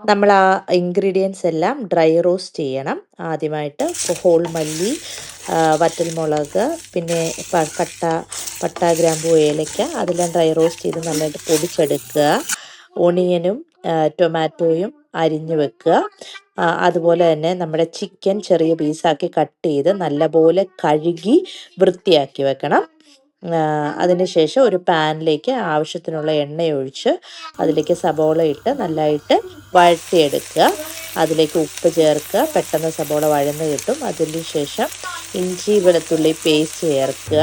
നമ്മൾ ആ ഇൻഗ്രീഡിയൻസ് എല്ലാം ഡ്രൈ റോസ്റ്റ് ചെയ്യണം. ആദ്യമായിട്ട് ഹോൾ മല്ലി, വറ്റൽമുളക്, പിന്നെ പട്ട, ഗ്രാമ്പൂ, ഏലയ്ക്ക അതെല്ലാം ഡ്രൈ റോസ്റ്റ് ചെയ്ത് നല്ലതായിട്ട് പൊടിച്ചെടുക്കുക. ഒണിയനും ടൊമാറ്റോയും അരിഞ്ഞു വെക്കുക. അതുപോലെ തന്നെ നമ്മുടെ ചിക്കൻ ചെറിയ പീസാക്കി കട്ട് ചെയ്ത് നല്ലപോലെ കഴുകി വൃത്തിയാക്കി വെക്കണം. അതിനുശേഷം ഒരു പാനിലേക്ക് ആവശ്യത്തിനുള്ള എണ്ണയൊഴിച്ച് അതിലേക്ക് സബോള ഇട്ട് നല്ലതായിട്ട് വഴറ്റിയെടുക്കുക. അതിലേക്ക് ഉപ്പ് ചേർക്കുക. പെട്ടെന്ന് സബോള വഴന്ന് കിട്ടും. അതിന് ശേഷം ഇഞ്ചി വെളുത്തുള്ളി പേസ്റ്റ് ചേർക്കുക.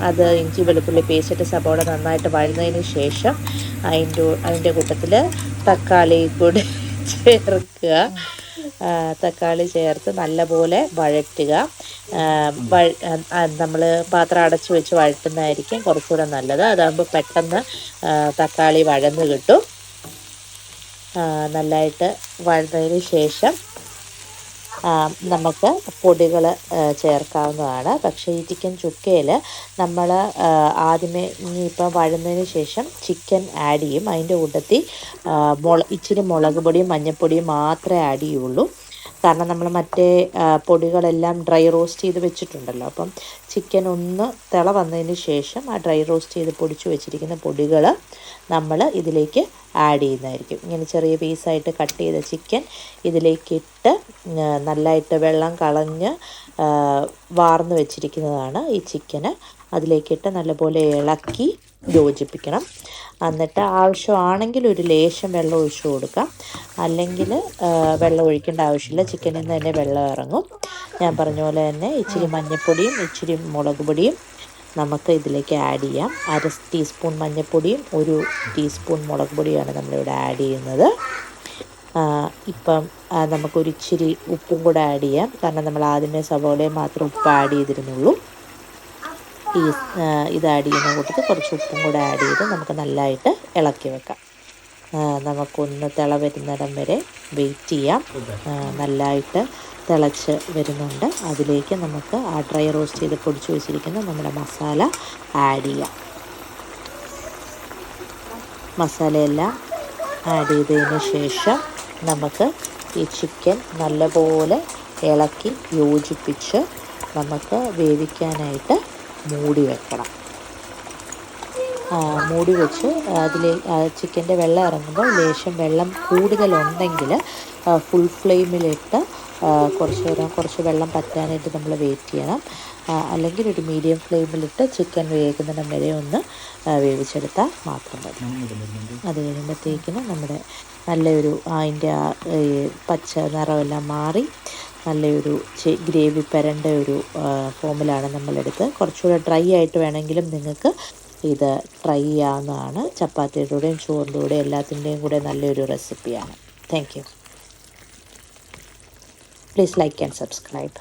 അത് ഇഞ്ചി വെളുത്തുള്ളി പേസ്റ്റ് ഇട്ട് സബോള നന്നായിട്ട് വഴന്നതിന് ശേഷം അതിൻ്റെ കൂട്ടത്തിൽ തക്കാളി കൂടി ചേർക്കുക. തക്കാളി ചേർത്ത് നല്ലപോലെ വഴറ്റുക. നമ്മൾ പാത്രം അടച്ചു വെച്ച് വഴറ്റുന്നതായിരിക്കും കുറച്ചുകൂടെ നല്ലത്. അതാകുമ്പോൾ പെട്ടെന്ന് തക്കാളി വഴന്ന് കിട്ടും. നല്ലതായിട്ട് വഴന്നതിന് ശേഷം നമുക്ക് പൊടികൾ ചേർക്കാവുന്നതാണ്. പക്ഷേ ഈ ചിക്കൻ ചുക്കയിൽ നമ്മൾ ആദ്യമേ ഇനിയിപ്പം വഴന്നതിന് ശേഷം ചിക്കൻ ആഡ് ചെയ്യും. അതിൻ്റെ കൂട്ടത്തിൽ ഇച്ചിരി മുളക് പൊടിയും മഞ്ഞൾപ്പൊടിയും മാത്രമേ ആഡ് ചെയ്യുള്ളൂ. കാരണം നമ്മൾ മറ്റേ പൊടികളെല്ലാം ഡ്രൈ റോസ്റ്റ് ചെയ്ത് വെച്ചിട്ടുണ്ടല്ലോ. അപ്പം ചിക്കൻ ഒന്ന് തിള വന്നതിന് ശേഷം ആ ഡ്രൈ റോസ്റ്റ് ചെയ്ത് പൊടിച്ച് വെച്ചിരിക്കുന്ന പൊടികൾ നമ്മൾ ഇതിലേക്ക് ആഡ് ചെയ്യുന്നതായിരിക്കും. ഇങ്ങനെ ചെറിയ പീസായിട്ട് കട്ട് ചെയ്ത ചിക്കൻ ഇതിലേക്കിട്ട് നല്ലതായിട്ട് വെള്ളം കളഞ്ഞ് വാർന്ന് വെച്ചിരിക്കുന്നതാണ് ഈ ചിക്കന്. അതിലേക്കിട്ട് നല്ലപോലെ ഇളക്കി യോജിപ്പിക്കണം. എന്നിട്ട് ആവശ്യമാണെങ്കിൽ ഒരു ലേശം വെള്ളം ഒഴിച്ചു കൊടുക്കാം. അല്ലെങ്കിൽ വെള്ളം ഒഴിക്കേണ്ട ആവശ്യമില്ല, ചിക്കനിൽ നിന്ന് തന്നെ വെള്ളം ഇറങ്ങും. ഞാൻ പറഞ്ഞ പോലെ തന്നെ ഇച്ചിരി മഞ്ഞൾപ്പൊടിയും ഇച്ചിരി മുളക് പൊടിയും നമുക്ക് ഇതിലേക്ക് ആഡ് ചെയ്യാം. 1/2 ടീസ്പൂൺ മഞ്ഞൾപ്പൊടിയും 1 ടീസ്പൂൺ മുളക് പൊടിയാണ് നമ്മളിവിടെ ആഡ് ചെയ്യുന്നത്. ഇപ്പം നമുക്കൊരിച്ചിരി ഉപ്പും കൂടെ ആഡ് ചെയ്യാം. കാരണം നമ്മൾ ആദ്യമേ സവോളയിൽ മാത്രം ഉപ്പ് ആഡ് ചെയ്തിരുന്നുള്ളൂ. ഇത് ആഡ് ചെയ്യുന്ന കൂട്ടത്തിൽ കുറച്ച് ഉപ്പും കൂടെ ആഡ് ചെയ്ത് നമുക്ക് നല്ലതായിട്ട് ഇളക്കി വെക്കാം. നമുക്കൊന്ന് തിള വരുന്നിടം വരെ വെയിറ്റ് ചെയ്യാം. നല്ലതായിട്ട് തിളച്ച് വരുന്നുണ്ട്. അതിലേക്ക് നമുക്ക് ആ ഡ്രൈ റോസ്റ്റ് ചെയ്ത് പൊടിച്ച് വെച്ചിരിക്കുന്ന നമ്മുടെ മസാല ആഡ് ചെയ്യാം. മസാലയെല്ലാം ആഡ് ചെയ്തതിന് ശേഷം നമുക്ക് ഈ ചിക്കൻ നല്ലപോലെ ഇളക്കി യോജിപ്പിച്ച് നമുക്ക് വേവിക്കാനായിട്ട് മൂടി വെക്കണം. മൂടി വെച്ച് ചിക്കൻ്റെ വെള്ളം ഇറങ്ങുമ്പോൾ ലേശം വെള്ളം കൂടുതലുണ്ടെങ്കിൽ ഫുൾ ഫ്ലെയിമിലിട്ട് കുറച്ച് വെള്ളം പറ്റാനായിട്ട് നമ്മൾ വെയിറ്റ് ചെയ്യണം. അല്ലെങ്കിൽ ഒരു മീഡിയം ഫ്ലെയിമിലിട്ട് ചിക്കൻ വേകുന്നിടം വരെ ഒന്ന് വേവിച്ചെടുത്താൽ മാത്രം മതി. അത് കഴിയുമ്പോഴത്തേക്കിനും നമ്മുടെ നല്ലൊരു അതിൻ്റെ പച്ച നിറമെല്ലാം മാറി നല്ലൊരു ഗ്രേവി പരണ്ട ഒരു ഫോമിലാണ് നമ്മളെടുത്ത്. കുറച്ചുകൂടെ ഡ്രൈ ആയിട്ട് വേണമെങ്കിലും നിങ്ങൾക്ക് ഇത് ട്രൈ ചെയ്യാവുന്നതാണ്. ചപ്പാത്തിയുടെ കൂടെയും ചോറിൻ്റെ കൂടെയും എല്ലാത്തിൻ്റെയും കൂടെ നല്ലൊരു റെസിപ്പിയാണ്. Thank you. Please like and subscribe.